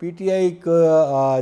PTI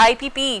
IPP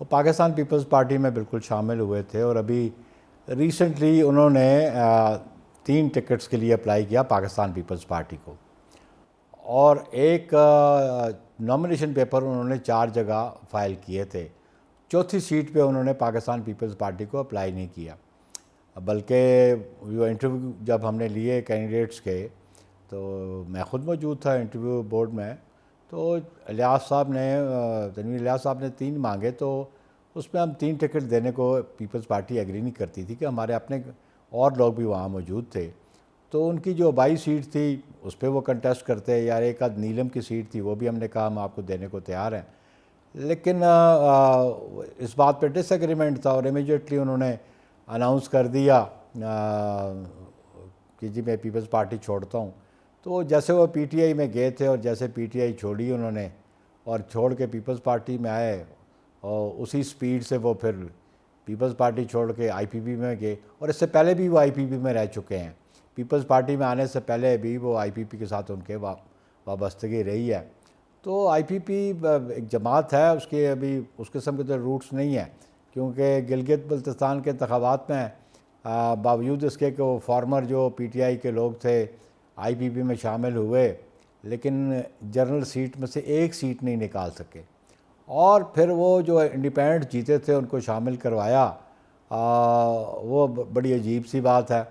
وہ Pakistan Peoples party میں بالکل شامل ہوئے تھے، اور ابھی ریسنٹلی انہوں نے 3 ٹکٹس کے لیے اپلائی کیا پاکستان پیپلز پارٹی کو، اور ایک نامینیشن پیپر انہوں نے 4 جگہ فائل کیے تھے۔ چوتھی سیٹ پہ انہوں نے پاکستان پیپلز پارٹی کو اپلائی نہیں کیا، بلکہ جو انٹرویو جب ہم نے لیے کینڈیڈیٹس کے، تو میں خود موجود تھا انٹرویو بورڈ میں، تو الیاس صاحب نے تنویر الیاس صاحب نے 3 مانگے، تو اس میں ہم 3 ٹکٹ دینے کو پیپلز پارٹی ایگری نہیں کرتی تھی، کہ ہمارے اپنے اور لوگ بھی وہاں موجود تھے، تو ان کی جو 22 سیٹ تھی اس پہ وہ کنٹیسٹ کرتے، یا ایک آدھ نیلم کی سیٹ تھی وہ بھی ہم نے کہا ہم آپ کو دینے کو تیار ہیں، لیکن اس بات پہ ڈس ایگریمنٹ تھا، اور امیجیٹلی انہوں نے اناؤنس کر دیا کہ جی میں پیپلز پارٹی چھوڑتا ہوں۔ تو جیسے وہ پی ٹی آئی میں گئے تھے، اور جیسے پی ٹی آئی چھوڑی انہوں نے اور چھوڑ کے پیپلز پارٹی میں آئے، اور اسی سپیڈ سے وہ پھر پیپلز پارٹی چھوڑ کے آئی پی پی میں گئے، اور اس سے پہلے بھی وہ آئی پی پی میں رہ چکے ہیں۔ پیپلز پارٹی میں آنے سے پہلے بھی وہ آئی پی پی کے ساتھ ان کے وابستگی رہی ہے۔ تو آئی پی پی ایک جماعت ہے، اس کے ابھی اس قسم کے تو روٹس نہیں ہیں، کیونکہ گلگت بلتستان کے انتخابات میں باوجود اس کے کہ وہ فارمر جو پی ٹی آئی کے لوگ تھے آئی پی پی میں شامل ہوئے، لیکن جنرل سیٹ میں سے ایک سیٹ نہیں نکال سکے، اور پھر وہ جو انڈیپینڈنٹ جیتے تھے ان کو شامل کروایا۔ وہ بڑی عجیب سی بات ہے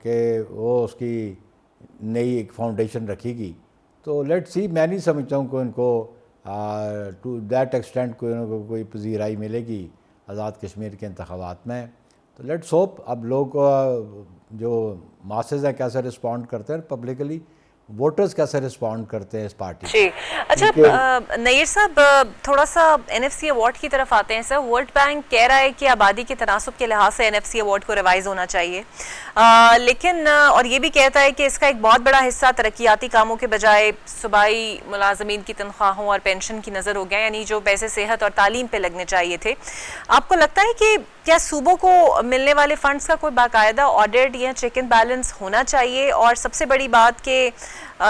کہ وہ اس کی نئی ایک فاؤنڈیشن رکھی گی۔ تو لیٹ سی، میں نہیں سمجھتا ہوں کہ ان کو ٹو دیٹ ایکسٹینٹ کوئی پذیرائی ملے گی آزاد کشمیر کے انتخابات میں۔ تو لیٹس ہوپ اب لوگ جو ماسز ہیں کیسے رسپونڈ کرتے ہیں، پبلکلی ووٹرز کیسے رسپونڈ کرتے ہیں اس پارٹی جی اچھا نیر صاحب، تھوڑا سا این ایف سی ایوارڈ کی طرف آتے ہیں سر۔ ورلڈ بینک کہہ رہا ہے کہ آبادی کے تناسب کے لحاظ سے این ایف سی ایوارڈ کو ریوائز ہونا چاہیے، لیکن اور یہ بھی کہتا ہے کہ اس کا ایک بہت بڑا حصہ ترقیاتی کاموں کے بجائے صوبائی ملازمین کی تنخواہوں اور پینشن کی نظر ہو گیا، یعنی جو پیسے صحت اور تعلیم پہ لگنے چاہیے تھے۔ آپ کو لگتا ہے کہ کیا صوبوں کو ملنے والے فنڈز کا کوئی باقاعدہ آڈٹ یا چیک اینڈ بیلنس ہونا چاہیے، اور سب سے بڑی بات کہ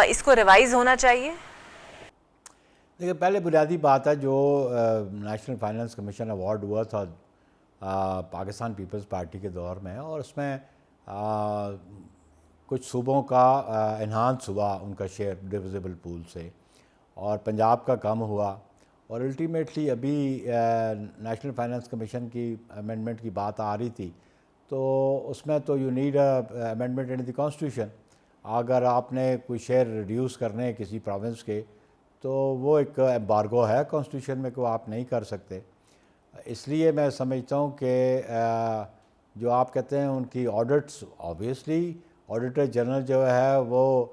اس کو ریوائز ہونا چاہیے؟ دیکھیں، پہلے بنیادی بات ہے جو نیشنل فائنانس کمیشن ایوارڈ ہوا تھا پاکستان پیپلز پارٹی کے دور میں، اور اس میں کچھ صوبوں کا انہانس ہوا ان کا شیئر ڈویزیبل پول سے، اور پنجاب کا کم ہوا، اور الٹیمیٹلی ابھی نیشنل فائنانس کمیشن کی امینڈمنٹ کی بات آ رہی تھی، تو اس میں تو you need amendment in the constitution. اگر آپ نے کوئی شیئر ریڈیوس کرنے ہیں کسی پروونس کے، تو وہ ایک ایمبارگو ہے کانسٹیٹیوشن میں کہ وہ آپ نہیں کر سکتے۔ اس لیے میں سمجھتا ہوں کہ جو آپ کہتے ہیں ان کی آڈٹس، آبویسلی آڈیٹر جنرل جو ہے وہ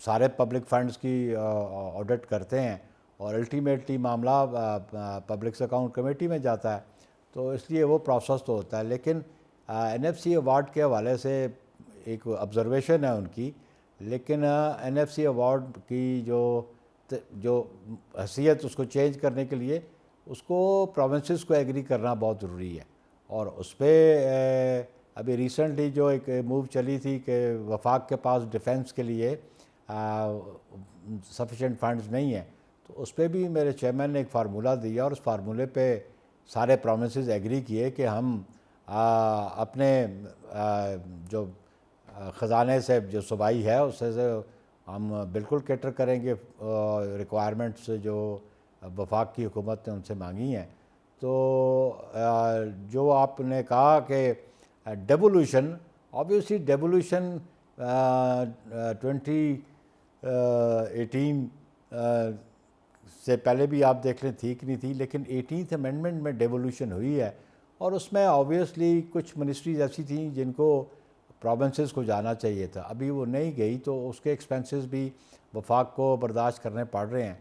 سارے پبلک فنڈز کی آڈٹ کرتے ہیں، اور الٹیمیٹلی معاملہ پبلک اکاؤنٹ کمیٹی میں جاتا ہے، تو اس لیے وہ پروسیس تو ہوتا ہے۔ لیکن این ایف سی ایوارڈ کے حوالے سے ایک آبزرویشن ہے ان کی، لیکن این ایف سی ایوارڈ کی جو حیثیت اس کو چینج کرنے کے لیے اس کو پروونسز کو ایگری کرنا بہت ضروری ہے، اور اس پہ ابھی ریسنٹلی جو ایک موو چلی تھی کہ وفاق کے پاس ڈیفنس کے لیے سفیشینٹ فنڈز نہیں ہیں، تو اس پہ بھی میرے چیئرمین نے ایک فارمولہ دیا، اور اس فارمولے پہ سارے پروونسز ایگری کیے کہ ہم اپنے جو خزانے سے جو صوبائی ہے اس سے ہم بالکل کیٹر کریں گے ریکوائرمنٹس جو وفاق کی حکومت نے ان سے مانگی ہیں۔ تو جو آپ نے کہا کہ ڈیوولوشن، آبویسلی ڈیوولوشن 2018 سے پہلے بھی آپ دیکھ لیں تھی کہ نہیں تھی، لیکن 18th امینڈمنٹ میں ڈیوولوشن ہوئی ہے، اور اس میں آبویسلی کچھ منسٹریز ایسی تھیں جن کو پروونسز کو جانا چاہیے تھا، ابھی وہ نہیں گئی، تو اس کے ایکسپینسز بھی وفاق کو برداشت کرنے پڑ رہے ہیں۔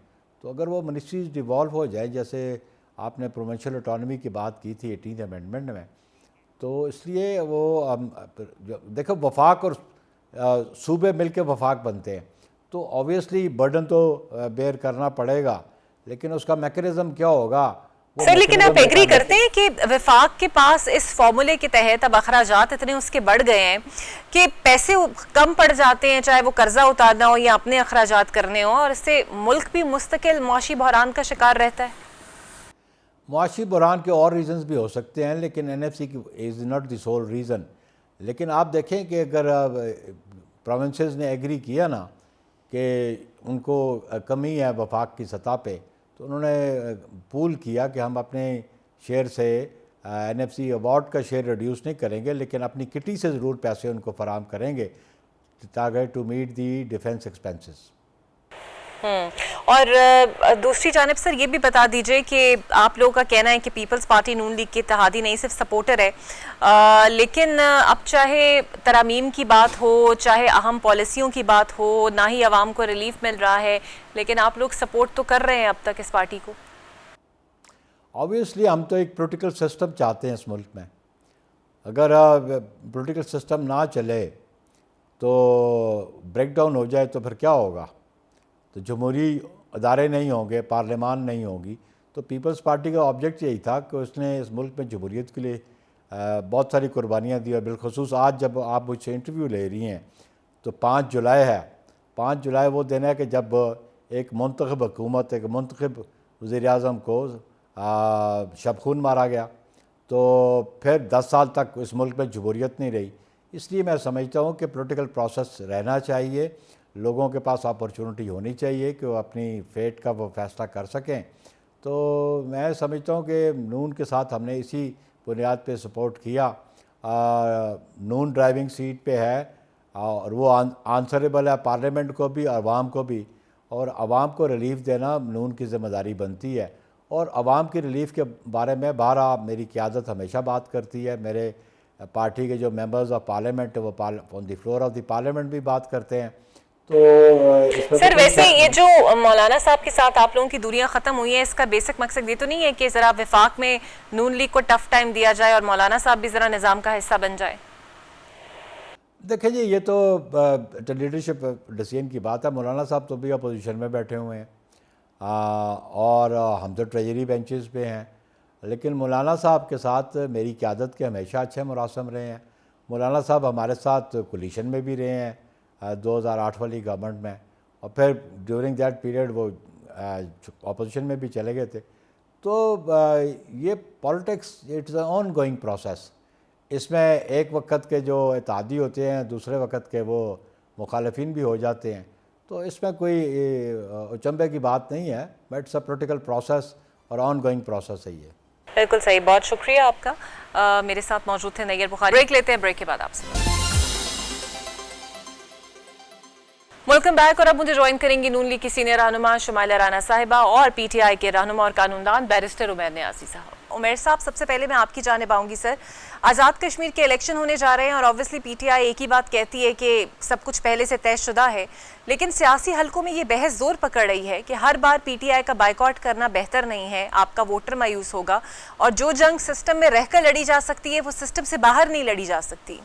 تو اگر وہ منسٹریز ڈیوالو ہو جائے، جیسے آپ نے پروونشل اٹانومی کی بات کی تھی 18th امینڈمنٹ میں، تو اس لیے وہ دیکھو وفاق اور صوبے مل کے وفاق بنتے ہیں، تو آبویسلی برڈن تو بیئر کرنا پڑے گا، لیکن اس کا میکینزم کیا ہوگا؟ سر لیکن آپ ایگری کرتے ہیں کہ وفاق کے پاس اس فارمولے کے تحت اب اخراجات اتنے اس کے بڑھ گئے ہیں کہ پیسے کم پڑ جاتے ہیں، چاہے وہ قرضہ اتارنا ہو یا اپنے اخراجات کرنے ہو، اور اس سے ملک بھی مستقل معاشی بحران کا شکار رہتا ہے؟ معاشی بحران کے اور ریزنز بھی ہو سکتے ہیں لیکن این ایف سی کی is not the civil reason. لیکن آپ دیکھیں کہ اگر پروونسز نے ایگری کیا نا کہ ان کو کمی ہے وفاق کی سطح پہ, تو انہوں نے پول کیا کہ ہم اپنے شیئر سے این ایف سی ایوارڈ کا شیئر ریڈیوس نہیں کریں گے لیکن اپنی کٹی سے ضرور پیسے ان کو فراہم کریں گے تاکہ to meet the defence expenses. اور دوسری جانب سر یہ بھی بتا دیجئے کہ آپ لوگوں کا کہنا ہے کہ پیپلز پارٹی نون لیگ کی اتحادی نہیں صرف سپورٹر ہے, لیکن اب چاہے ترامیم کی بات ہو, چاہے اہم پالیسیوں کی بات ہو, نہ ہی عوام کو ریلیف مل رہا ہے, لیکن آپ لوگ سپورٹ تو کر رہے ہیں اب تک اس پارٹی کو. آبویسلی ہم تو ایک پولیٹیکل سسٹم چاہتے ہیں اس ملک میں. اگر پولیٹیکل سسٹم نہ چلے تو بریک ڈاؤن ہو جائے تو پھر کیا ہوگا؟ تو جمہوری ادارے نہیں ہوں گے, پارلیمان نہیں ہوگی. تو پیپلز پارٹی کا آبجیکٹ یہی تھا کہ اس نے اس ملک میں جمہوریت کے لیے بہت ساری قربانیاں دی, اور بالخصوص آج جب آپ مجھ سے انٹرویو لے رہی ہیں تو 5 جولائی ہے. 5 جولائی وہ دن ہے کہ جب ایک منتخب حکومت, ایک منتخب وزیر اعظم کو شب خون مارا گیا, تو پھر 10 سال تک اس ملک میں جمہوریت نہیں رہی. اس لیے میں سمجھتا ہوں کہ پولیٹیکل پروسیس رہنا چاہیے, لوگوں کے پاس اپرچونٹی ہونی چاہیے کہ وہ اپنی فیٹ کا وہ فیصلہ کر سکیں. تو میں سمجھتا ہوں کہ نون کے ساتھ ہم نے اسی بنیاد پہ سپورٹ کیا. نون ڈرائیونگ سیٹ پہ ہے اور وہ آنسریبل ہے پارلیمنٹ کو بھی, عوام کو بھی, اور عوام کو ریلیف دینا نون کی ذمہ داری بنتی ہے. اور عوام کی ریلیف کے بارے میں بارہ میری قیادت ہمیشہ بات کرتی ہے. میرے پارٹی کے جو ممبرز آف پارلیمنٹ وہ آن دی فلور آف دی پارلیمنٹ بھی بات کرتے ہیں. تو سر ویسے یہ جو مولانا صاحب کے ساتھ آپ لوگوں کی دوریاں ختم ہوئی ہیں, اس کا بیسک مقصد یہ تو نہیں ہے کہ ذرا وفاق میں نون لیگ کو ٹف ٹائم دیا جائے اور مولانا صاحب بھی ذرا نظام کا حصہ بن جائے؟ دیکھیں جی, یہ تو لیڈرشپ ڈیسیژن کی بات ہے. مولانا صاحب تو بھی اپوزیشن میں بیٹھے ہوئے ہیں اور ہم تو ٹریجری بینچز پہ ہیں, لیکن مولانا صاحب کے ساتھ میری قیادت کے ہمیشہ اچھے مراسم رہے ہیں. مولانا صاحب ہمارے ساتھ کولیشن میں بھی رہے ہیں 2008 والی گورنمنٹ میں, اور پھر ڈیورنگ دیٹ پیریڈ وہ اپوزیشن میں بھی چلے گئے تھے. تو یہ politics it's a ongoing process. اس میں ایک وقت کے جو اتحادی ہوتے ہیں دوسرے وقت کے وہ مخالفین بھی ہو جاتے ہیں. تو اس میں کوئی اچنبے کی بات نہیں ہے, but it's a political process اور آن گوئنگ پروسیس ہے یہ. بالکل صحیح, بہت شکریہ آپ کا. میرے ساتھ موجود تھے نییر بخاری. بریک لیتے ہیں, بریک کے بعد آپ سے ویلکم بیک. اور اب مجھے جوائن کریں گی نون لیگ کی سینئر رہنما شمائلہ رانا صاحبہ اور پی ٹی آئی کے رہنما اور قانوندان بیرسٹر عمیر نیازی صاحب. عمیر صاحب, سب سے پہلے میں آپ کی جانب آؤں گی. سر, آزاد کشمیر کے الیکشن ہونے جا رہے ہیں اور آبویسلی پی ٹی آئی ایک ہی بات کہتی ہے کہ سب کچھ پہلے سے طے شدہ ہے, لیکن سیاسی حلقوں میں یہ بحث زور پکڑ رہی ہے کہ ہر بار پی ٹی آئی کا بائیکاٹ کرنا بہتر نہیں ہے, آپ کا ووٹر مایوس ہوگا, اور جو جنگ سسٹم میں رہ کر لڑی جا سکتی ہے وہ سسٹم سے باہر نہیں لڑی جا سکتی.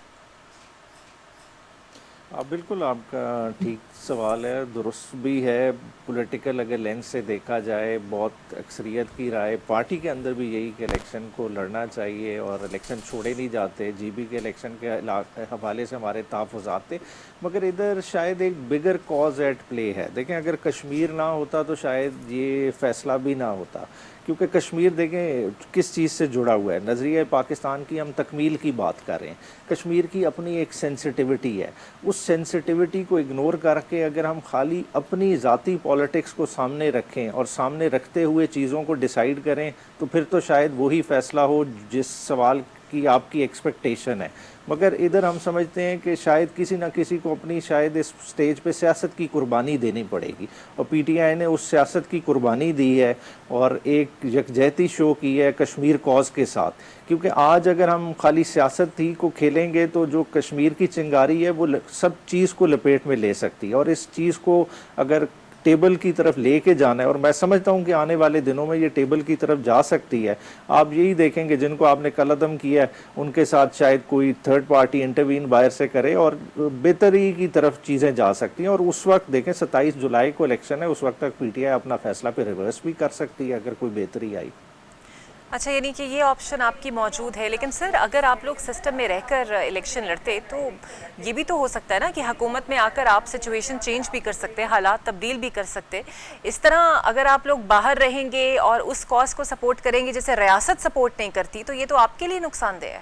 بالکل آپ کا ٹھیک سوال ہے, درست بھی ہے. پولیٹیکل اگر لینس سے دیکھا جائے, بہت اکثریت کی رائے پارٹی کے اندر بھی یہی کہ الیکشن کو لڑنا چاہیے اور الیکشن چھوڑے نہیں جاتے. جی بی کے الیکشن کے حوالے سے ہمارے تحفظات تھے, مگر ادھر شاید ایک بگر کاز ایٹ پلے ہے. دیکھیں, اگر کشمیر نہ ہوتا تو شاید یہ فیصلہ بھی نہ ہوتا, کیونکہ کشمیر دیکھیں کس چیز سے جڑا ہوا ہے. نظریہ پاکستان کی ہم تکمیل کی بات کر رہے ہیں. کشمیر کی اپنی ایک سینسٹیوٹی ہے. اس سینسٹیوٹی کو اگنور کر کے اگر ہم خالی اپنی ذاتی پالیٹکس کو سامنے رکھیں اور سامنے رکھتے ہوئے چیزوں کو ڈیسائیڈ کریں تو پھر تو شاید وہی فیصلہ ہو جس سوال کی آپ کی ایکسپیکٹیشن ہے. مگر ادھر ہم سمجھتے ہیں کہ شاید کسی نہ کسی کو اپنی شاید اس سٹیج پہ سیاست کی قربانی دینی پڑے گی, اور پی ٹی آئی نے اس سیاست کی قربانی دی ہے اور ایک یکجہتی شو کی ہے کشمیر کاز کے ساتھ. کیونکہ آج اگر ہم خالی سیاست ہی کو کھیلیں گے تو جو کشمیر کی چنگاری ہے وہ سب چیز کو لپیٹ میں لے سکتی ہے, اور اس چیز کو اگر ٹیبل کی طرف لے کے جانا ہے, اور میں سمجھتا ہوں کہ آنے والے دنوں میں یہ ٹیبل کی طرف جا سکتی ہے. آپ یہی دیکھیں کہ جن کو آپ نے کل عدم کیا ہے ان کے ساتھ شاید کوئی تھرڈ پارٹی انٹروین باہر سے کرے اور بہتری کی طرف چیزیں جا سکتی ہیں. اور اس وقت دیکھیں 27 جولائی کو الیکشن ہے, اس وقت تک پی ٹی آئی اپنا فیصلہ پہ ریورس بھی کر سکتی ہے اگر کوئی بہتری آئی. اچھا، یعنی کہ یہ آپشن آپ کی موجود ہے، لیکن سر اگر آپ لوگ سسٹم میں رہ کر الیکشن لڑتے تو یہ بھی تو ہو سکتا ہے نا کہ حکومت میں آ کر آپ سچویشن چینج بھی کر سکتے، حالات تبدیل بھی کر سکتے. اس طرح اگر آپ لوگ باہر رہیں گے اور اس کاز کو سپورٹ کریں گے جیسے ریاست سپورٹ نہیں کرتی، تو یہ تو آپ کے لیے نقصان دہ ہے.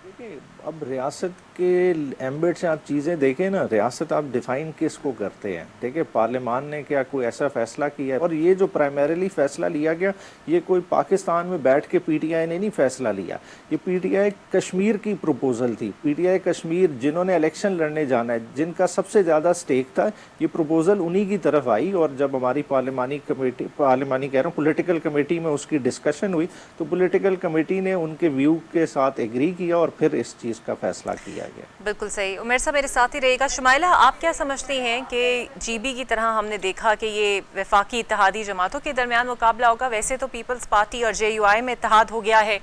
دیکھیں اب ریاست کے ایمبٹ سے آپ چیزیں دیکھیں نا، ریاست آپ ڈیفائن کس کو کرتے ہیں. دیکھیں پارلیمان نے کیا کوئی ایسا فیصلہ کیا ہے؟ اور یہ جو پرائمریلی فیصلہ لیا گیا، یہ کوئی پاکستان میں بیٹھ کے پی ٹی آئی نے نہیں فیصلہ لیا. یہ پی ٹی آئی کشمیر کی پروپوزل تھی. پی ٹی آئی کشمیر جنہوں نے الیکشن لڑنے جانا ہے، جن کا سب سے زیادہ سٹیک تھا، یہ پروپوزل انہی کی طرف آئی. اور جب ہماری پارلیمانی کہہ رہا ہوں پولیٹیکل کمیٹی میں اس کی ڈسکشن ہوئی تو پولیٹیکل کمیٹی نے ان کے ویو کے ساتھ ایگری کیا اور پھر اس چیز کا فیصلہ کیا گیا. بالکل صحیح. عمیر صاحب میرے ساتھ ہی رہے گا. شمائلہ، آپ کیا سمجھتی ہیں کہ جی بی کی طرح ہم نے دیکھا کہ یہ وفاقی اتحادی جماعتوں کے درمیان مقابلہ ہوگا؟ ویسے تو پیپلز پارٹی اور جے یو آئی میں اتحاد ہو گیا ہے،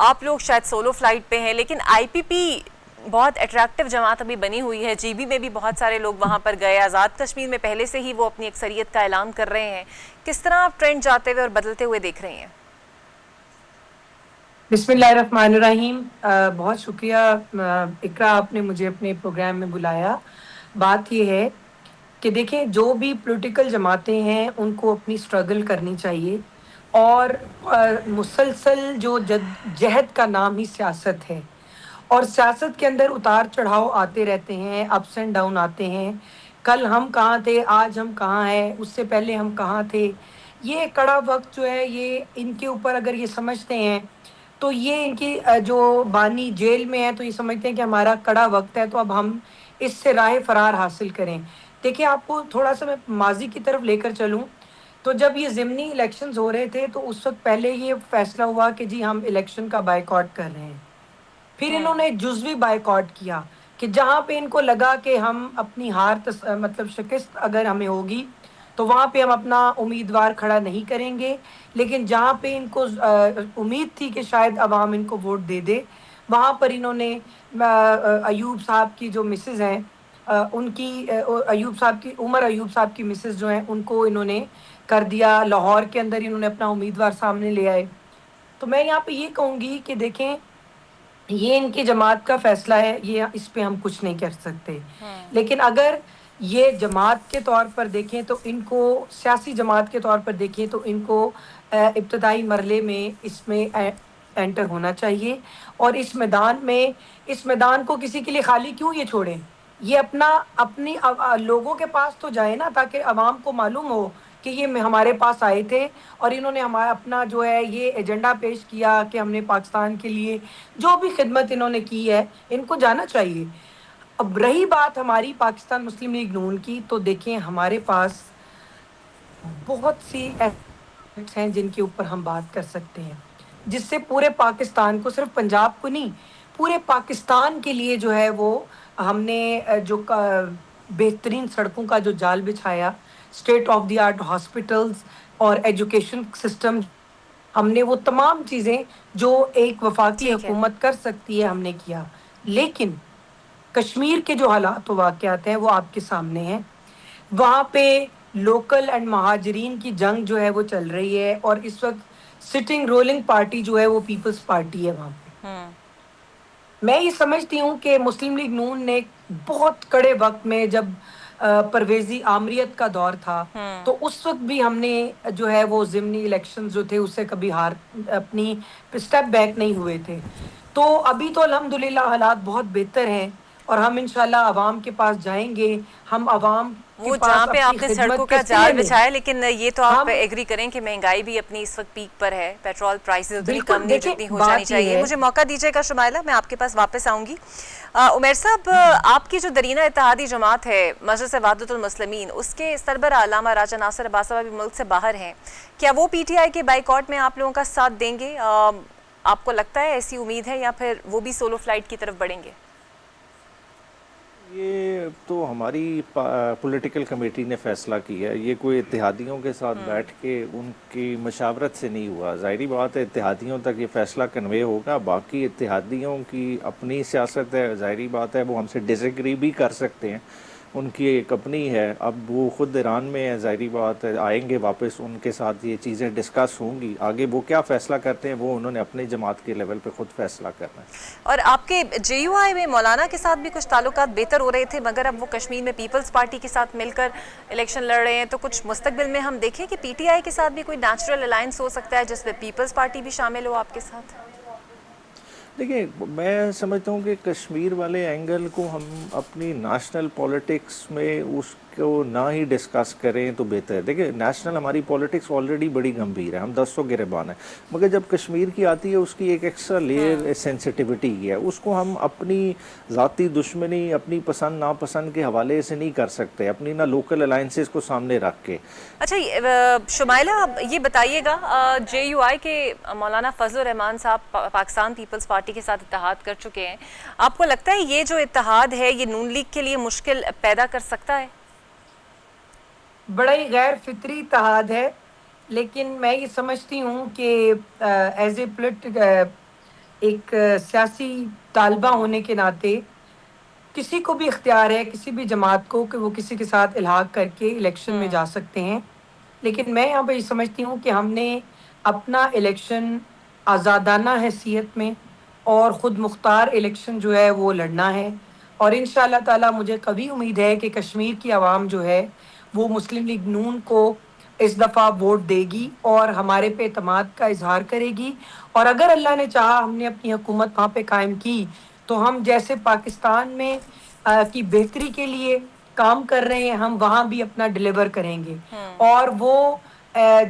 آپ لوگ شاید سولو فلائٹ پہ ہیں، لیکن آئی پی پی بہت اٹریکٹیو جماعت ابھی بنی ہوئی ہے. جی بی میں بھی بہت سارے لوگ وہاں پر گئے. آزاد کشمیر میں پہلے سے ہی وہ اپنی اکثریت کا اعلان کر رہے ہیں. کس طرح آپ ٹرینڈ جاتے ہوئے اور بدلتے ہوئے دیکھ رہے ہیں؟ بسم اللہ الرحمن الرحیم. بہت شکریہ اقرا، آپ نے مجھے اپنے پروگرام میں بلایا. بات یہ ہے کہ دیکھیں جو بھی پولیٹیکل جماعتیں ہیں ان کو اپنی سٹرگل کرنی چاہیے، اور مسلسل جو جہد کا نام ہی سیاست ہے، اور سیاست کے اندر اتار چڑھاؤ آتے رہتے ہیں، اپس اینڈ ڈاؤن آتے ہیں. کل ہم کہاں تھے، آج ہم کہاں ہیں، اس سے پہلے ہم کہاں تھے. یہ کڑا وقت جو ہے، یہ ان کے اوپر اگر یہ سمجھتے ہیں تو یہ ان کی جو بانی جیل میں ہے تو یہ سمجھتے ہیں کہ ہمارا کڑا وقت ہے، تو اب ہم اس سے راہ فرار حاصل کریں. دیکھیں آپ کو تھوڑا سا میں ماضی کی طرف لے کر چلوں تو جب یہ ضمنی الیکشنز ہو رہے تھے تو اس وقت پہلے یہ فیصلہ ہوا کہ جی ہم الیکشن کا بائیکاٹ کر رہے ہیں. پھر انہوں نے جزوی بائیکاٹ کیا کہ جہاں پہ ان کو لگا کہ ہم اپنی مطلب شکست اگر ہمیں ہوگی تو وہاں پہ ہم اپنا امیدوار کھڑا نہیں کریں گے. لیکن جہاں پہ ان کو امید تھی کہ شاید عوام ان کو ووٹ دے دے، وہاں پر انہوں نے ایوب صاحب کی جو مسز ہیں، ان کی عمر ایوب صاحب کی مسز جو ہیں ان کو انہوں نے کر دیا. لاہور کے اندر انہوں نے اپنا امیدوار سامنے لے آئے. تو میں یہاں پہ یہ کہوں گی کہ دیکھیں یہ ان کی جماعت کا فیصلہ ہے، یہ اس پہ ہم کچھ نہیں کر سکتے. لیکن اگر یہ جماعت کے طور پر دیکھیں تو ان کو، سیاسی جماعت کے طور پر دیکھیں تو ان کو ابتدائی مرحلے میں اس میں انٹر ہونا چاہیے. اور اس میدان کو کسی کے لیے خالی کیوں یہ چھوڑیں، یہ اپنی لوگوں کے پاس تو جائے نا، تاکہ عوام کو معلوم ہو کہ یہ ہمارے پاس آئے تھے اور انہوں نے ہمارا اپنا جو ہے یہ ایجنڈا پیش کیا کہ ہم نے پاکستان کے لیے جو بھی خدمت انہوں نے کی ہے ان کو جانا چاہیے. اب رہی بات ہماری پاکستان مسلم لیگ نون کی، تو دیکھیں ہمارے پاس بہت سی ایسپیکٹس ہیں جن کے اوپر ہم بات کر سکتے ہیں، جس سے پورے پاکستان کو، صرف پنجاب کو نہیں، پورے پاکستان کے لیے جو ہے وہ ہم نے جو بہترین سڑکوں کا جو جال بچھایا، state of the art hospitals اور ایجوکیشن سسٹم، ہم نے وہ تمام چیزیں جو ایک وفاقی ٹھیک ہے. حکومت کر سکتی ہے ہم نے کیا. لیکن کشمیر کے جو حالات و واقعات ہیں وہ آپ کے سامنے ہیں. وہاں پہ لوکل اینڈ مہاجرین کی جنگ جو ہے وہ چل رہی ہے، اور اس وقت سٹنگ رولنگ پارٹی جو ہے وہ پیپلز پارٹی ہے وہاں پہ. میں یہ سمجھتی ہوں کہ مسلم لیگ نون نے بہت کڑے وقت میں، جب پرویزی آمریت کا دور تھا، تو اس وقت بھی ہم نے جو ہے وہ ضمنی الیکشن جو تھے اس سے کبھی اپنی اسٹیپ بیک نہیں ہوئے تھے. تو ابھی تو الحمدللہ حالات بہت بہتر ہیں اور ہم انشاءاللہ عوام کے پاس جائیں گے. ہم عوام کے وہ جہاں پاس پہ اپنی آپ نے سڑکوں خدمت کے کا سلے جال میں بچھایا، لیکن یہ تو آپ ہم ایگری کریں کہ مہنگائی بھی اپنی اس وقت پیک پر ہے، پیٹرول پرائسز اتنی کم بالکل نہیں دیکھیں جتنی ہو جانی بات یہ چاہیے. ہے. مجھے موقع دیجیے گا شمائلہ، میں آپ کے پاس واپس آؤں گی. عمیر صاحب، آپ کی جو درینہ اتحادی جماعت ہے مجلس وحدت المسلمین، اس کے سربراہ علامہ راجہ ناصر عباس صاحب بھی ملک سے باہر ہیں. کیا وہ پی ٹی آئی کے بائیکاٹ میں آپ لوگوں کا ساتھ دیں گے؟ آپ کو لگتا ہے ایسی امید ہے، یا پھر وہ بھی سولو فلائٹ کی طرف بڑھیں گے؟ یہ تو ہماری پولیٹیکل کمیٹی نے فیصلہ کیا ہے. یہ کوئی اتحادیوں کے ساتھ بیٹھ کے ان کی مشاورت سے نہیں ہوا. ظاہری بات ہے اتحادیوں تک یہ فیصلہ کنوے ہوگا. باقی اتحادیوں کی اپنی سیاست ہے، ظاہری بات ہے وہ ہم سے ڈس ایگری بھی کر سکتے ہیں. ان کی ایک اپنی ہے. اب وہ خود ایران میں ہے, ظاہری بات ہے آئیں گے واپس, ان کے ساتھ یہ چیزیں ڈسکس ہوں گی. آگے وہ کیا فیصلہ کرتے ہیں وہ انہوں نے اپنے جماعت کے لیول پہ خود فیصلہ کرنا ہے. اور آپ کے جے یو آئی میں مولانا کے ساتھ بھی کچھ تعلقات بہتر ہو رہے تھے, مگر اب وہ کشمیر میں پیپلز پارٹی کے ساتھ مل کر الیکشن لڑ رہے ہیں, تو کچھ مستقبل میں ہم دیکھیں کہ پی ٹی آئی کے ساتھ بھی کوئی نیچرل الائنس ہو سکتا ہے جس میں پیپلز پارٹی بھی شامل ہو آپ کے ساتھ؟ دیکھیں, میں سمجھتا ہوں کہ کشمیر والے اینگل کو ہم اپنی نیشنل پولیٹکس میں اس کو نہ ہی ڈسکس کریں تو بہتر ہے. دیکھیں, نیشنل ہماری پولیٹکس آلریڈی بڑی گمبھیر ہے, ہم 100 گربان ہیں, مگر جب کشمیر کی آتی ہے اس کی ایک ایکسٹرا لیئر سینسٹیوٹی کی ہے. اس کو ہم اپنی ذاتی دشمنی, اپنی پسند ناپسند کے حوالے سے نہیں کر سکتے, اپنی نہ لوکل الائنسز کو سامنے رکھ کے. اچھا شمائلہ, یہ بتائیے گا, جے یو آئی کے مولانا فضل الرحمان صاحب پاکستان پیپلز پارٹی کے ساتھ اتحاد کر چکے ہیں, آپ کو لگتا ہے یہ جو اتحاد ہے یہ نون لیگ کے لیے مشکل پیدا کر سکتا ہے؟ بڑا ہی غیر فطری اتحاد ہے, لیکن میں یہ سمجھتی ہوں کہ ایز اے ایک سیاسی طالبہ ہونے کے ناطے کسی کو بھی اختیار ہے, کسی بھی جماعت کو, کہ وہ کسی کے ساتھ الحاق کر کے الیکشن میں جا سکتے ہیں. لیکن میں یہاں پہ یہ سمجھتی ہوں کہ ہم نے اپنا الیکشن آزادانہ حیثیت میں اور خود مختار الیکشن جو ہے وہ لڑنا ہے. اور انشاءاللہ تعالی مجھے کبھی امید ہے کہ کشمیر کی عوام جو ہے وہ مسلم لیگ نون کو اس دفعہ ووٹ دے گی اور ہمارے پہ اعتماد کا اظہار کرے گی. اور اگر اللہ نے چاہا ہم نے اپنی حکومت وہاں پہ قائم کی تو ہم جیسے پاکستان میں کی بہتری کے لیے کام کر رہے ہیں, ہم وہاں بھی اپنا ڈیلیور کریں گے. اور وہ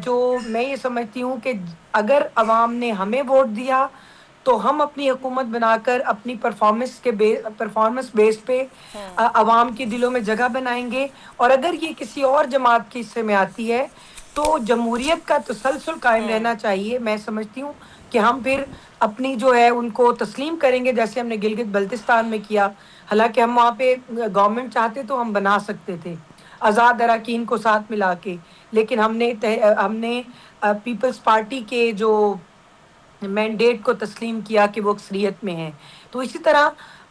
جو میں یہ سمجھتی ہوں کہ اگر عوام نے ہمیں ووٹ دیا تو ہم اپنی حکومت بنا کر اپنی پرفارمنس بیس پہ عوام کے دلوں میں جگہ بنائیں گے. اور اگر یہ کسی اور جماعت کے حصے میں آتی ہے تو جمہوریت کا تسلسل قائم رہنا چاہیے. میں سمجھتی ہوں کہ ہم پھر اپنی جو ہے ان کو تسلیم کریں گے, جیسے ہم نے گلگت بلتستان میں کیا. حالانکہ ہم وہاں پہ گورنمنٹ چاہتے تو ہم بنا سکتے تھے آزاد اراکین کو ساتھ ملا کے, لیکن ہم نے پیپلز پارٹی کے جو مینڈیٹ کو تسلیم کیا کہ وہ اکثریت میں ہیں. تو اسی طرح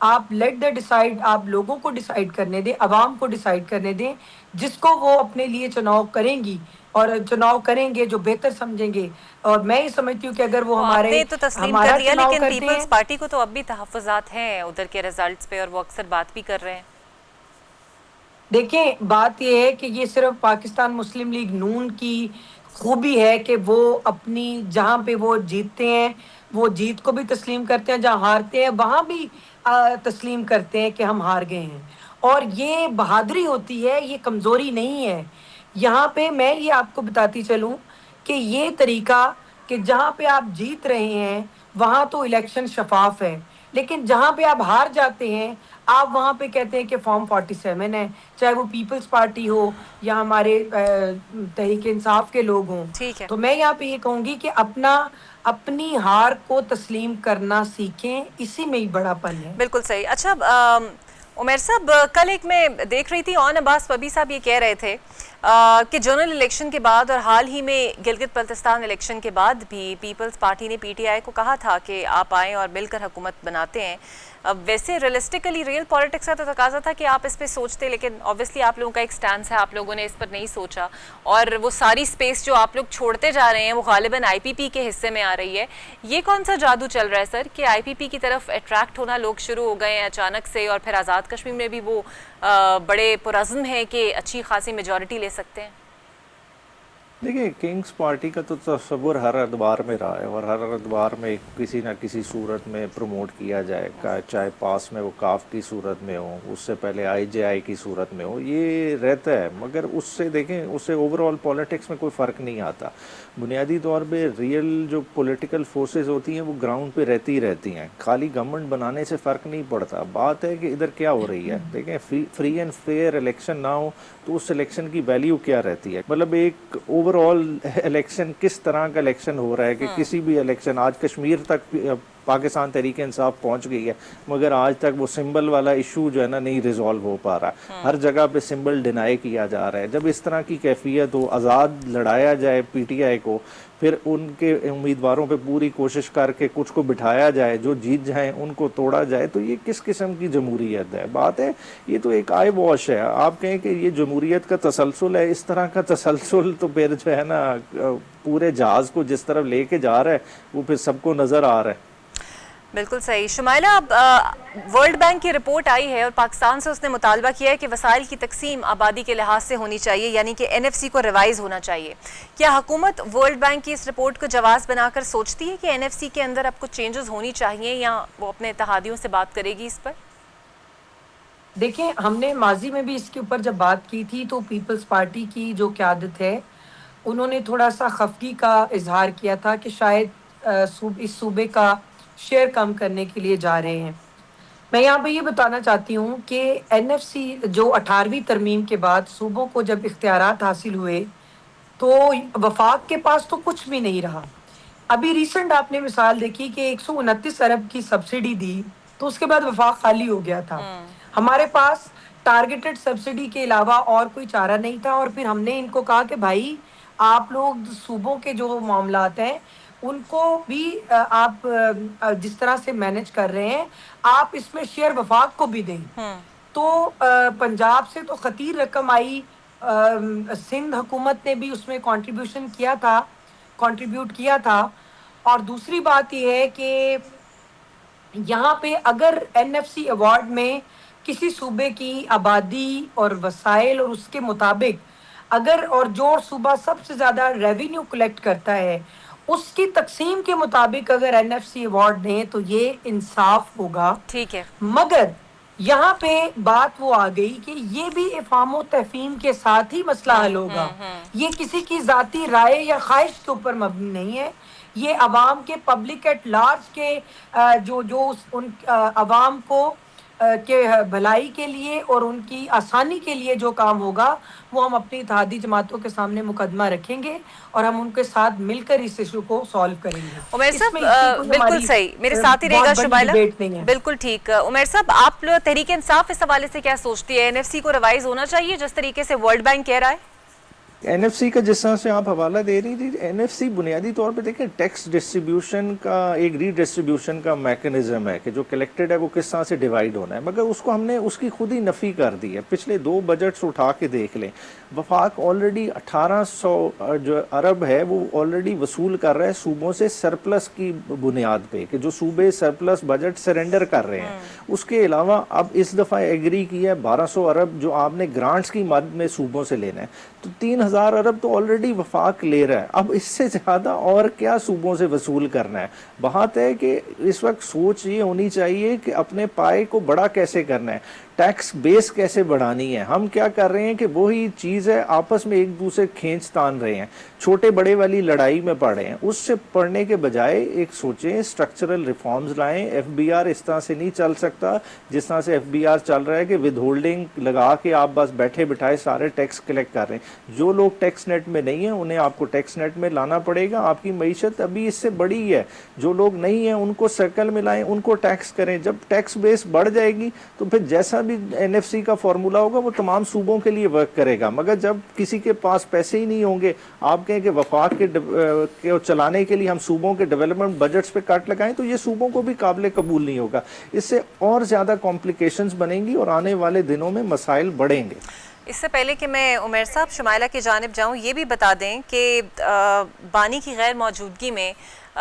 آپ لیٹ دا ڈیسائیڈ, آپ لوگوں کو ڈیسائیڈ کرنے دیں, عوام کو ڈیسائیڈ کرنے دیں, جس کو وہ اپنے لیے چناؤ کریں گی اور چناؤ کریں گے جو بہتر سمجھیں گے. اور میں یہ سمجھتی ہوں کہ اگر وہ آپ نے تو تسلیم کر لیا, چناؤ لیکن کرتے ہیں, پیپلز پارٹی کو تو اب بھی تحفظات ہیں ادھر کے ریزلٹس پہ, اور وہ اکثر بات بھی کر رہے ہیں. دیکھیں بات یہ ہے کہ یہ صرف پاکستان مسلم لیگ نون کی خوبی ہے کہ وہ اپنی جہاں پہ وہ جیتتے ہیں وہ جیت کو بھی تسلیم کرتے ہیں, جہاں ہارتے ہیں وہاں بھی تسلیم کرتے ہیں کہ ہم ہار گئے ہیں. اور یہ بہادری ہوتی ہے, یہ کمزوری نہیں ہے. یہاں پہ میں یہ آپ کو بتاتی چلوں کہ یہ طریقہ کہ جہاں پہ آپ جیت رہے ہیں وہاں تو الیکشن شفاف ہے, لیکن جہاں پہ آپ ہار جاتے ہیں آپ وہاں پہ کہتے ہیں کہ فارم 47 ہے, چاہے وہ پیپلز پارٹی ہو یا ہمارے تحریک انصاف کے لوگ ہوں. ٹھیک ہے, تو میں یہاں پہ یہ کہوں گی کہ اپنی ہار کو تسلیم کرنا سیکھیں, اسی میں ہی بڑا پن ہے. بالکل صحیح. اچھا عمیر صاحب, کل ایک میں دیکھ رہی تھی اون عباس پبی صاحب یہ کہہ رہے تھے کہ جنرل الیکشن کے بعد اور حال ہی میں گلگت بلتستان الیکشن کے بعد بھی پیپلز پارٹی نے پی ٹی آئی کو کہا تھا کہ آپ آئیں اور مل کر حکومت بناتے ہیں. ویسے ریئلسٹیکلی ریئل پولیٹکس کا تو تقاضا تھا کہ آپ اس پہ سوچتے, لیکن آبویسلی آپ لوگوں کا ایک سٹانس ہے, آپ لوگوں نے اس پر نہیں سوچا, اور وہ ساری سپیس جو آپ لوگ چھوڑتے جا رہے ہیں وہ غالباً آئی پی پی کے حصے میں آ رہی ہے. یہ کون سا جادو چل رہا ہے سر کہ آئی پی پی کی طرف اٹریکٹ ہونا لوگ شروع ہو گئے ہیں اچانک سے, اور پھر آزاد کشمیر میں بھی وہ بڑے پرعزم ہیں کہ اچھی خاصی میجورٹی لے سکتے ہیں؟ دیکھیں, کنگز پارٹی کا تو تصور ہر ادوار میں رہا ہے, اور ہر ادوار میں کسی نہ کسی صورت میں پروموٹ کیا جائے, چاہے پاس میں وہ کاف کی صورت میں ہو, اس سے پہلے آئی جے آئی کی صورت میں ہو, یہ رہتا ہے. مگر اس سے دیکھیں, اس سے اوور آل پولیٹکس میں کوئی فرق نہیں آتا. بنیادی طور پہ ریئل جو پولیٹیکل فورسز ہوتی ہیں وہ گراؤنڈ پہ رہتی ہیں, خالی گورنمنٹ بنانے سے فرق نہیں پڑتا. بات ہے کہ ادھر کیا ہو رہی ہے. دیکھیں, فری اینڈ فیئر الیکشن نہ ہو تو اس الیکشن کی ویلیو کیا رہتی ہے. مطلب ایک اوور آل الیکشن کس طرح کا الیکشن ہو رہا ہے کہ کسی بھی الیکشن, آج کشمیر تک پاکستان تحریک انصاف پہنچ گئی ہے مگر آج تک وہ سمبل والا ایشو جو ہے نا نہیں ریزالو ہو پا رہا. ہر جگہ پہ سمبل ڈینائی کیا جا رہا ہے. جب اس طرح کی کیفیت ہو, آزاد لڑایا جائے پی ٹی آئی کو, پھر ان کے امیدواروں پہ پوری کوشش کر کے کچھ کو بٹھایا جائے, جو جیت جائیں ان کو توڑا جائے, تو یہ کس قسم کی جمہوریت ہے؟ بات ہے یہ تو ایک آئی واش ہے. آپ کہیں کہ یہ جمہوریت کا تسلسل ہے, اس طرح کا تسلسل تو پھر جو ہے نا پورے جہاز کو جس طرف لے کے جا رہا ہے وہ پھر سب کو نظر آ رہا ہے. بالکل صحیح. شمائلہ, اب ورلڈ بینک کی رپورٹ آئی ہے اور پاکستان سے اس نے مطالبہ کیا ہے کہ وسائل کی تقسیم آبادی کے لحاظ سے ہونی چاہیے, یعنی کہ این ایف سی کو ریوائز ہونا چاہیے. کیا حکومت ورلڈ بینک کی اس رپورٹ کو جواز بنا کر سوچتی ہے کہ این ایف سی کے اندر اب کچھ چینجز ہونی چاہیے, یا وہ اپنے اتحادیوں سے بات کرے گی اس پر؟ دیکھیں, ہم نے ماضی میں بھی اس کے اوپر جب بات کی تھی تو پیپلز پارٹی کی جو قیادت ہے انہوں نے تھوڑا سا خفگی کا اظہار کیا تھا کہ شاید اس صوبے کا شیئر کم کرنے کے لیے جا رہے ہیں. میں یہاں پہ یہ بتانا چاہتی ہوں کہ این ایف سی جو 18ویں ترمیم کے بعد صوبوں کو جب اختیارات حاصل ہوئے تو وفاق کے پاس تو کچھ بھی نہیں رہا. ابھی ریسنٹ آپ نے مثال دیکھی کہ 129 ارب کی سبسڈی دی تو اس کے بعد وفاق خالی ہو گیا تھا. ہمارے پاس ٹارگیٹڈ سبسڈی کے علاوہ اور کوئی چارہ نہیں تھا, اور پھر ہم نے ان کو کہا کہ بھائی آپ لوگ صوبوں کے جو معاملات ہیں ان کو بھی آپ جس طرح سے مینج کر رہے ہیں آپ اس میں شیئر وفاق کو بھی دیں. تو پنجاب سے تو خطیر رقم آئی, سندھ حکومت نے بھی اس میں کنٹریبیوٹ کیا تھا. اور دوسری بات یہ ہے کہ یہاں پہ اگر این ایف سی ایوارڈ میں کسی صوبے کی آبادی اور وسائل اور اس کے مطابق اگر اور جو صوبہ سب سے زیادہ ریونیو کلیکٹ کرتا ہے اس کی تقسیم کے مطابق اگر این ایف سی ایوارڈ دیں تو یہ انصاف ہوگا. ٹھیک ہے. مگر یہاں پہ بات وہ آ گئی کہ یہ بھی افہام و تفہیم کے ساتھ ہی مسئلہ حل ہوگا. یہ کسی کی ذاتی رائے یا خواہش کے اوپر مبنی نہیں ہے, یہ عوام کے پبلک ایٹ لارج کے جو ان عوام کو کے بھلائی کے لیے اور ان کی آسانی کے لیے جو کام ہوگا وہ ہم اپنی اتحادی جماعتوں کے سامنے مقدمہ رکھیں گے اور ہم ان کے ساتھ مل کر اس ایشو کو سالو کریں گے. عمیر صاحب بالکل صحیح, میرے ساتھ ہی رہے گا شمائلہ. بالکل ٹھیک. عمیر صاحب, آپ تحریک انصاف اس حوالے سے کیا سوچتی ہے؟ این ایف سی کو ریوائز ہونا چاہیے جس طریقے سے ورلڈ بینک کہہ رہا ہے؟ این ایف سی کا جس طرح سے آپ حوالہ دے رہی تھی, این ایف سی بنیادی طور پہ دیکھیں ٹیکس ڈسٹریبیوشن کا ایک ری ڈسٹریبیوشن کا میکنزم ہے کہ جو کلیکٹڈ ہے وہ کس طرح سے ڈیوائیڈ ہونا ہے, مگر اس کو ہم نے اس کی خود ہی نفی کر دی ہے. پچھلے 2 بجٹس اٹھا کے دیکھ لیں, وفاق آلریڈی 1800 جو ارب ہے وہ آلریڈی وصول کر رہا ہے صوبوں سے سرپلس کی بنیاد پہ, کہ جو صوبے سرپلس بجٹ سرنڈر کر رہے ہیں. اس کے علاوہ اب اس دفعہ ایگری کیا ہے 1200 ارب جو آپ نے گرانٹس کی مد میں صوبوں سے لینا ہے, تو 3000 ارب تو آلریڈی وفاق لے رہا ہے. اب اس سے زیادہ اور کیا صوبوں سے وصول کرنا ہے؟ بات ہے کہ اس وقت سوچ یہ ہونی چاہیے کہ اپنے پائے کو بڑا کیسے کرنا ہے, ٹیکس بیس کیسے بڑھانی ہے. ہم کیا کر رہے ہیں کہ وہی چیز ہے, آپس میں ایک دوسرے کھینچ تان رہے ہیں, چھوٹے بڑے والی لڑائی میں پڑ رہے ہیں. اس سے پڑھنے کے بجائے ایک سوچیں, اسٹرکچرل ریفارمز لائیں. ایف بی آر اس طرح سے نہیں چل سکتا جس طرح سے ایف بی آر چل رہا ہے کہ ود ہولڈنگ لگا کے آپ بس بیٹھے بٹھائے سارے ٹیکس کلیکٹ کر رہے ہیں. جو لوگ ٹیکس نیٹ میں نہیں ہیں انہیں آپ کو ٹیکس نیٹ میں لانا پڑے گا. آپ کی معیشت ابھی اس سے بڑی ہے. جو لوگ نہیں ہیں ان کو سرکل میں لائیں, ان کو ٹیکس کریں. جب ٹیکس بیس بڑھ جائے گی تو پھر جیسا بھی این ایف سی کا فارمولا ہوگا وہ تمام صوبوں کے لیے ورک کرے گا. مگر جب کسی کے پاس پیسے ہی نہیں ہوں گے, آپ کہیں کہ وفاق کے چلانے کے لیے ہم صوبوں کے ڈیولپمنٹ بجٹس پہ کٹ لگائیں, تو یہ صوبوں کو بھی قابل قبول نہیں ہوگا. اس سے اور زیادہ کمپلیکیشنز بنیں گی اور آنے والے دنوں میں مسائل بڑھیں گے. اس سے پہلے کہ میں عمیر صاحب شمائلہ کی جانب جاؤں, یہ بھی بتا دیں کہ بانی کی غیر موجودگی میں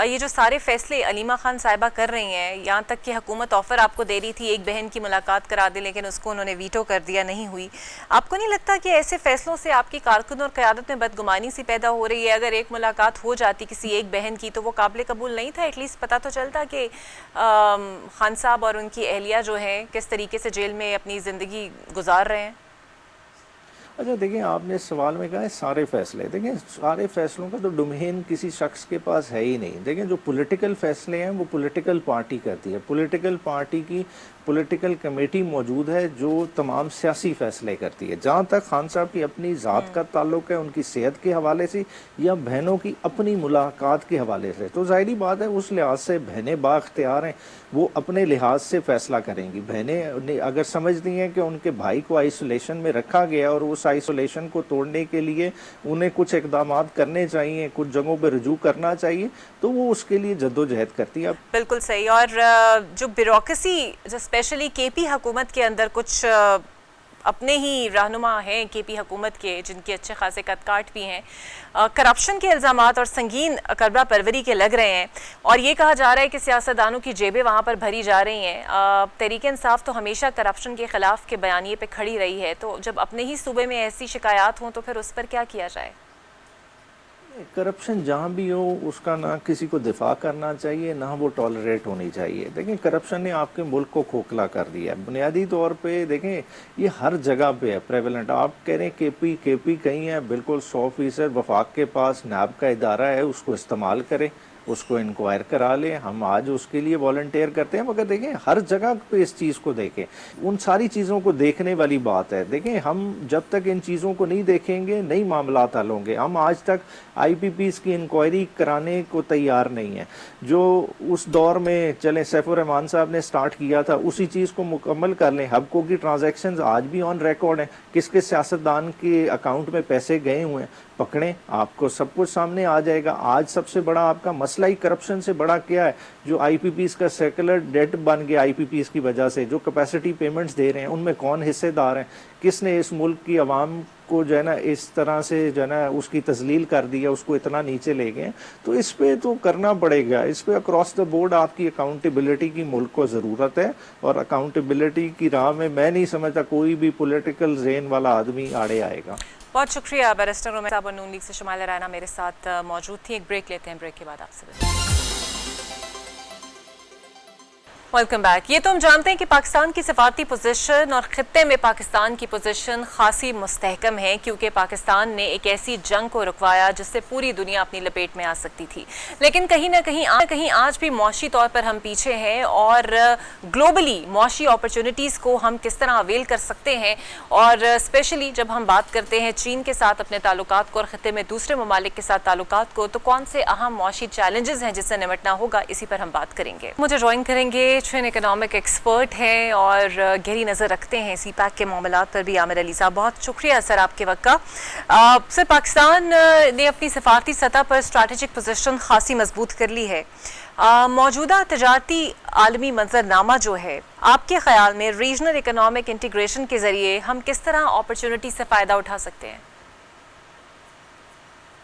یہ جو سارے فیصلے علیمہ خان صاحبہ کر رہی ہیں, یہاں تک کہ حکومت آفر آپ کو دے رہی تھی ایک بہن کی ملاقات کرا دے, لیکن اس کو انہوں نے ویٹو کر دیا, نہیں ہوئی. آپ کو نہیں لگتا کہ ایسے فیصلوں سے آپ کی کارکردگی اور قیادت میں بدگمانی سی پیدا ہو رہی ہے؟ اگر ایک ملاقات ہو جاتی کسی ایک بہن کی تو وہ قابل قبول نہیں تھا؟ ایٹ لیسٹ پتہ تو چلتا کہ خان صاحب اور ان کی اہلیہ جو ہیں کس طریقے سے جیل میں اپنی زندگی گزار رہے ہیں. اچھا دیکھیں, آپ نے اس سوال میں کہا ہے سارے فیصلے, دیکھیں سارے فیصلوں کا تو ڈومین کسی شخص کے پاس ہے ہی نہیں. دیکھیں جو پولیٹیکل فیصلے ہیں وہ پولیٹیکل پارٹی کرتی ہے. پولیٹیکل پارٹی کی پولیٹیکل کمیٹی موجود ہے جو تمام سیاسی فیصلے کرتی ہے. جہاں تک خان صاحب کی اپنی ذات کا تعلق ہے ان کی صحت کے حوالے سے یا بہنوں کی اپنی ملاقات کے حوالے سے, تو ظاہری بات ہے اس لحاظ سے بہنیں بااختیار ہیں, وہ اپنے لحاظ سے فیصلہ کریں گی. بہنیں اگر سمجھتی ہیں کہ ان کے بھائی کو آئسولیشن میں رکھا گیا اور اس آئسولیشن کو توڑنے کے لیے انہیں کچھ اقدامات کرنے چاہیے, کچھ جگہوں پہ رجوع کرنا چاہیے, تو وہ اس کے لیے جدوجہد کرتی ہے. بالکل صحیح. اور جو بیوروکریسی جو اسپیشلی کے پی حکومت کے اندر کچھ اپنے ہی رہنما ہیں کے پی حکومت کے جن کے اچھے خاصے قد کاٹ بھی ہیں, کرپشن کے الزامات اور سنگین کربلا پروری کے لگ رہے ہیں, اور یہ کہا جا رہا ہے کہ سیاستدانوں کی جیبیں وہاں پر بھری جا رہی ہیں. تحریک انصاف تو ہمیشہ کرپشن کے خلاف کے بیانیے پہ کھڑی رہی ہے, تو جب اپنے ہی صوبے میں ایسی شکایات ہوں تو پھر اس پر کیا کیا جائے؟ کرپشن جہاں بھی ہو اس کا نہ کسی کو دفاع کرنا چاہیے نہ وہ ٹالریٹ ہونی چاہیے. دیکھیں کرپشن نے آپ کے ملک کو کھوکھلا کر دیا ہے بنیادی طور پہ. دیکھیں یہ ہر جگہ پہ ہے پریویلنٹ. آپ کہہ رہے ہیں کے پی کہیں ہے, بالکل 100% وفاق کے پاس نیب کا ادارہ ہے, اس کو استعمال کرے, اس کو انکوائر کرا لیں. ہم آج اس کے لیے والنٹیئر کرتے ہیں, مگر دیکھیں ہر جگہ پہ اس چیز کو دیکھیں, ان ساری چیزوں کو دیکھنے والی بات ہے. دیکھیں ہم جب تک ان چیزوں کو نہیں دیکھیں گے نئی معاملات حل ہوں گے. ہم آج تک آئی پی پیز کی انکوائری کرانے کو تیار نہیں ہیں. جو اس دور میں چلیں سیف الرحمان صاحب نے سٹارٹ کیا تھا اسی چیز کو مکمل کر لیں. ہبکو کی ٹرانزیکشنز آج بھی آن ریکارڈ ہیں, کس کس سیاستدان کے اکاؤنٹ میں پیسے گئے ہوئے ہیں پکڑیں, آپ کو سب کچھ سامنے آ جائے گا. آج سب سے بڑا آپ کا مسئلہ ہی کرپشن سے بڑا کیا ہے, جو آئی پی پیز کا سیکولر ڈیٹ بن گیا آئی پی پیز کی وجہ سے, جو کیپیسٹی پیمنٹس دے رہے ہیں ان میں کون حصے دار ہیں, کس نے اس ملک کی عوام کو جو ہے نا اس طرح سے جو ہے نا اس کی تذلیل کر دیا, اس کو اتنا نیچے لے گئے. تو اس پہ تو کرنا پڑے گا, اس پہ اکراس دا بورڈ آپ کی اکاؤنٹیبلٹی کی ملک کو ضرورت ہے, اور اکاؤنٹیبلٹی کی راہ میں نہیں سمجھتا کوئی بھی پولیٹیکل ذہن والا آدمی آڑے آئے گا. بہت شکریہ بیرسٹر عمر صاحب, نون لیگ سے شمال رائنا میرے ساتھ موجود تھی. ایک بریک لیتے ہیں, بریک کے بعد آپ سے ویلکم بیک. یہ تو ہم جانتے ہیں کہ پاکستان کی سفارتی پوزیشن اور خطے میں پاکستان کی پوزیشن خاصی مستحکم ہے, کیونکہ پاکستان نے ایک ایسی جنگ کو رکوایا جس سے پوری دنیا اپنی لپیٹ میں آ سکتی تھی. لیکن کہیں نہ کہیں آج بھی معاشی طور پر ہم پیچھے ہیں, اور گلوبلی معاشی اپرچونٹیز کو ہم کس طرح اویل کر سکتے ہیں, اور اسپیشلی جب ہم بات کرتے ہیں چین کے ساتھ اپنے تعلقات کو اور خطے میں دوسرے ممالک کے ساتھ تعلقات کو, تو کون سے اہم معاشی چیلنجز ہیں جس سے نمٹنا ہوگا, اسی پر ہم بات کریں گے. مجھے جوائن کریں گے اکنامک ایکسپرٹ ہیں اور گہری نظر رکھتے ہیں سی پیک کے معاملات پر بھی, عامر علی صاحب. بہت شکریہ سر آپ کے وقت کا. سر, پاکستان نے اپنی سفارتی سطح پر اسٹریٹجک پوزیشن خاصی مضبوط کر لی ہے. موجودہ تجارتی عالمی منظرنامہ جو ہے, آپ کے خیال میں ریجنل اکنامک انٹیگریشن کے ذریعے ہم کس طرح اپرچونٹی سے فائدہ اٹھا سکتے ہیں؟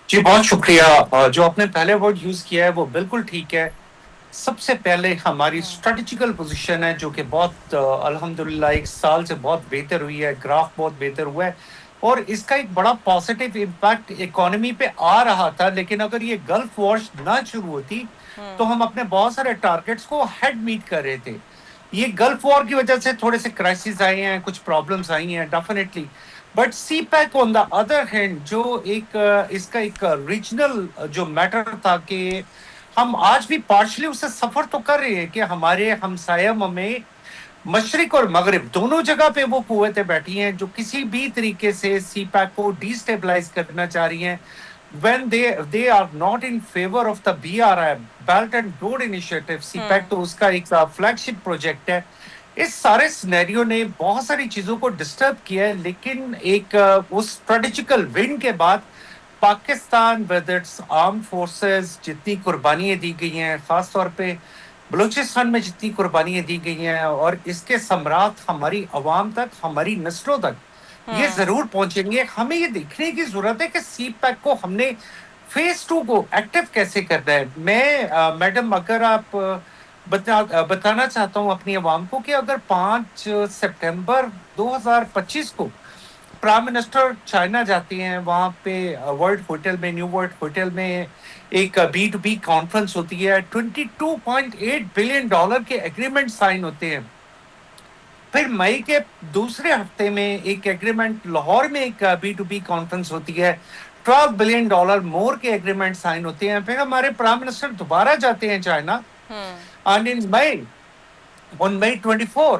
جی بہت شکریہ. جو آپ نے پہلے ورڈ یوز کیا ہے وہ بالکل ٹھیک ہے. سب سے پہلے ہماری اسٹریٹجیکل پوزیشن ہے جو کہ بہت الحمدللہ 1 سال سے بہت بہتر ہوئی ہے, گراف بہت بہتر ہوا ہے, اور اس کا ایک بڑا پازیٹیو امپیکٹ اکانومی پہ آ رہا تھا. لیکن اگر یہ گلف وار نہ شروع ہوتی تو ہم اپنے بہت سارے ٹارگیٹس کو ہیڈ میٹ کر رہے تھے. یہ گلف وار کی وجہ سے تھوڑے سے کرائسس آئے ہیں, کچھ پرابلمس آئی ہیں definitely, but CPEC on the other hand جو ایک اس کا ایک ریجنل جو میٹر تھا کہ ہم آج بھی پارشلی اس سے سفر تو کر رہے ہیں کہ ہمارے ہمسایہ میں مشرق اور مغرب دونوں جگہ پہ وہ قوتیں بیٹھی ہیں جو کسی بھی طریقے سے سی پیک کو ڈی اسٹیبلائز کرنا چاہ رہی ہیں. when they are not in favor of the BRI Belt and Road Initiative, CPEC تو اس کا ایک فلیگ شپ پروجیکٹ ہے. اس سارے سینیریو نے بہت ساری چیزوں کو ڈسٹرب کیا ہے, لیکن ایک اس اسٹریٹجیکل ون کے بعد Pakistan with its arm forces جتنی قربانیاں دی گئی ہیں, خاص طور پہ بلوچستان میں جتنی قربانیاں دی گئی ہیں, اور اس کے ثمرات ہماری عوام تک, ہماری نسلوں تک یہ ضرور پہنچیں گے. ہمیں یہ دیکھنے کی ضرورت ہے کہ سی پیک کو ہم نے فیز 2 کو ایکٹیو کیسے کرنا ہے. میں میڈم اگر آپ بتانا چاہتا ہوں اپنی عوام کو کہ اگر 5 سپٹمبر 2025 کو پرائم منسٹر چائنا جاتے ہیں, وہاں پہ ورلڈ ہوٹل میں, نیو ورلڈ ہوٹل میں ایک بی ٹو بی کانفرنس ہوتی ہے, $22.8 بلین کے ایگریمنٹ سائن ہوتے ہیں. پھر مئی کے دوسرے ہفتے میں ایک ایگریمنٹ لاہور میں ایک بی ٹو بی کانفرنس ہوتی ہے, $12 بلین مور کے ایگریمنٹ سائن ہوتے ہیں. پھر ہمارے پرائم منسٹر دوبارہ جاتے ہیں China, and on May 24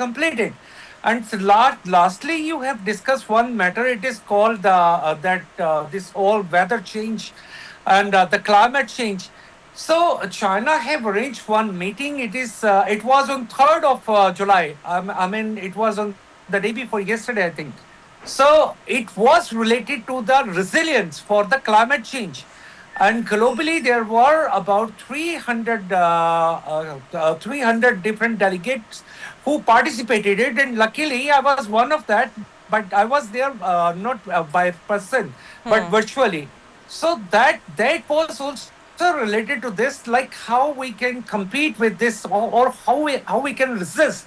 completed. And lastly, you have discussed one matter. It is called this all weather change and the climate change. So China have arranged one meeting. It was on 3rd of July. I mean, it was on the day before yesterday, I think. So it was related to the resilience for the climate change. And globally, there were about 300 different delegates who participated in it. And luckily, I was one of that. But I was there not by person, but virtually. So that was also related to this, like how we can compete with this, or how we can resist